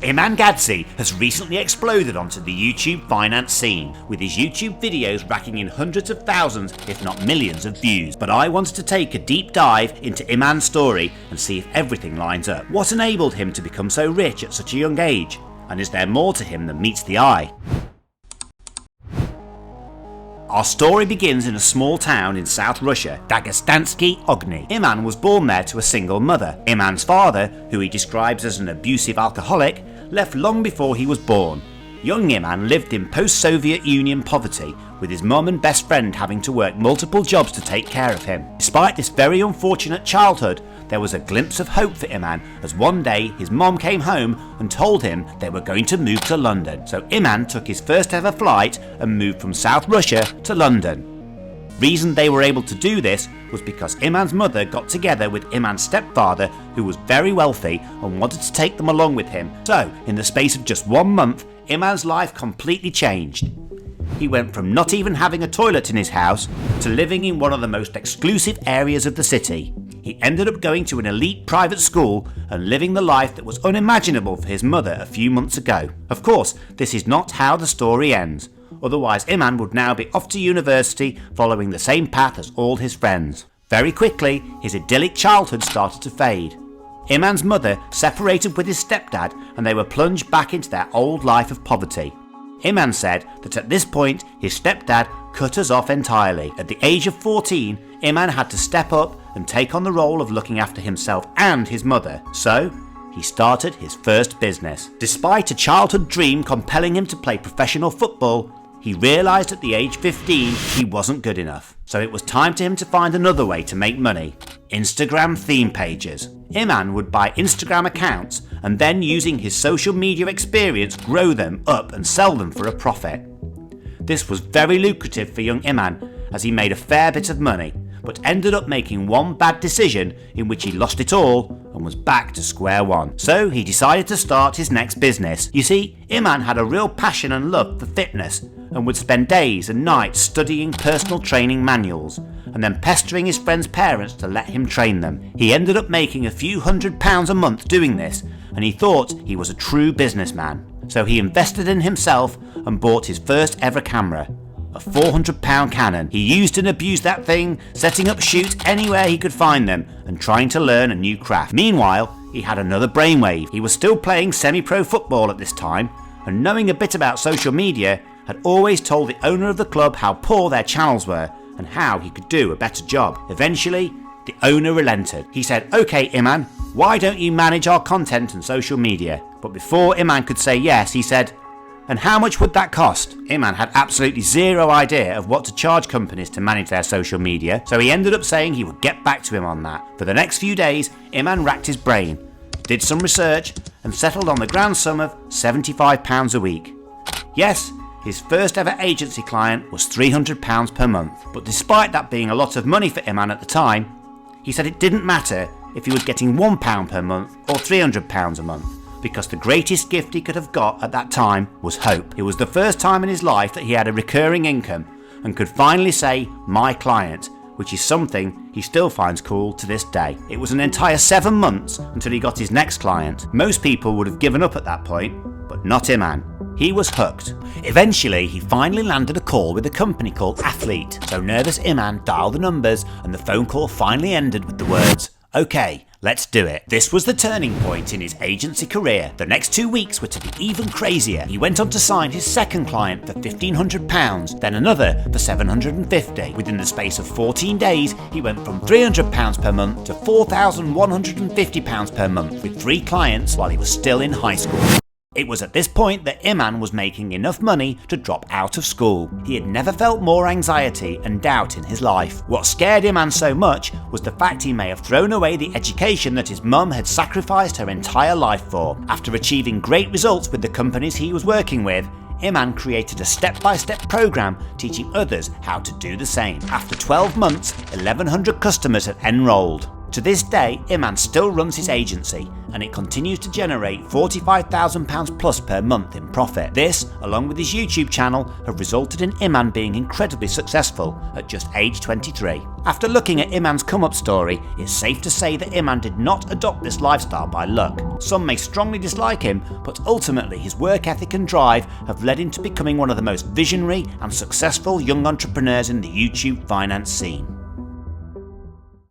Iman Ghadzhi has recently exploded onto the YouTube finance scene, with his YouTube videos racking in hundreds of thousands, if not millions of views. But I wanted to take a deep dive into Iman's story and see if everything lines up. What enabled him to become so rich at such a young age? And is there more to him than meets the eye? Our story begins in a small town in South Russia, Dagestansky Ogni. Iman was born there to a single mother. Iman's father, who he describes as an abusive alcoholic, left long before he was born. Young Iman lived in post-Soviet Union poverty, with his mum and best friend having to work multiple jobs to take care of him. Despite this very unfortunate childhood, there was a glimpse of hope for Iman, as one day his mom came home and told him they were going to move to London. So Iman took his first ever flight and moved from South Russia to London. Reason they were able to do this was because Iman's mother got together with Iman's stepfather, who was very wealthy and wanted to take them along with him. So in the space of just 1 month, Iman's life completely changed. He went from not even having a toilet in his house to living in one of the most exclusive areas of the city. He ended up going to an elite private school and living the life that was unimaginable for his mother a few months ago. Of course, this is not how the story ends. Otherwise, Iman would now be off to university following the same path as all his friends. Very quickly, his idyllic childhood started to fade. Iman's mother separated with his stepdad and they were plunged back into their old life of poverty. Iman said that at this point, his stepdad cut us off entirely. At the age of 14, Iman had to step up and take on the role of looking after himself and his mother. So, he started his first business. Despite a childhood dream compelling him to play professional football, he realised at the age 15 he wasn't good enough. So it was time for him to find another way to make money: Instagram theme pages. Iman would buy Instagram accounts and then, using his social media experience, grow them up and sell them for a profit. This was very lucrative for young Iman, as he made a fair bit of money, but ended up making one bad decision in which he lost it all and was back to square one. So he decided to start his next business. You see, Iman had a real passion and love for fitness and would spend days and nights studying personal training manuals and then pestering his friends' parents to let him train them. He ended up making a few £100s a month doing this, and he thought he was a true businessman. So he invested in himself and bought his first ever camera, a £400 Canon. He used and abused that thing, setting up shoots anywhere he could find them and trying to learn a new craft. Meanwhile, he had another brainwave. He was still playing semi-pro football at this time, and knowing a bit about social media, had always told the owner of the club how poor their channels were and how he could do a better job. Eventually, the owner relented. He said, "Okay, Iman, why don't you manage our content and social media?" But before Iman could say yes, he said, "And how much would that cost?" Iman had absolutely zero idea of what to charge companies to manage their social media, so he ended up saying he would get back to him on that. For the next few days, Iman racked his brain, did some research, and settled on the grand sum of £75 a week. Yes, his first ever agency client was £300 per month. But despite that being a lot of money for Iman at the time, he said it didn't matter if he was getting £1 per month or £300 a month, because the greatest gift he could have got at that time was hope. It was the first time in his life that he had a recurring income and could finally say, "my client," which is something he still finds cool to this day. It was an entire 7 months until he got his next client. Most people would have given up at that point, but not Iman. He was hooked. Eventually, he finally landed a call with a company called Athlete. So nervous Iman dialed the numbers and the phone call finally ended with the words, "Okay, let's do it." This was the turning point in his agency career. The next 2 weeks were to be even crazier. He went on to sign his second client for £1,500, then another for £750. Within the space of 14 days, he went from £300 per month to £4,150 per month with 3 clients while he was still in high school. It was at this point that Iman was making enough money to drop out of school. He had never felt more anxiety and doubt in his life. What scared Iman so much was the fact he may have thrown away the education that his mum had sacrificed her entire life for. After achieving great results with the companies he was working with, Iman created a step-by-step program teaching others how to do the same. After 12 months, 1,100 customers had enrolled. To this day, Iman still runs his agency, and it continues to generate £45,000 plus per month in profit. This, along with his YouTube channel, have resulted in Iman being incredibly successful at just age 23. After looking at Iman's come-up story, it's safe to say that Iman did not adopt this lifestyle by luck. Some may strongly dislike him, but ultimately his work ethic and drive have led him to becoming one of the most visionary and successful young entrepreneurs in the YouTube finance scene.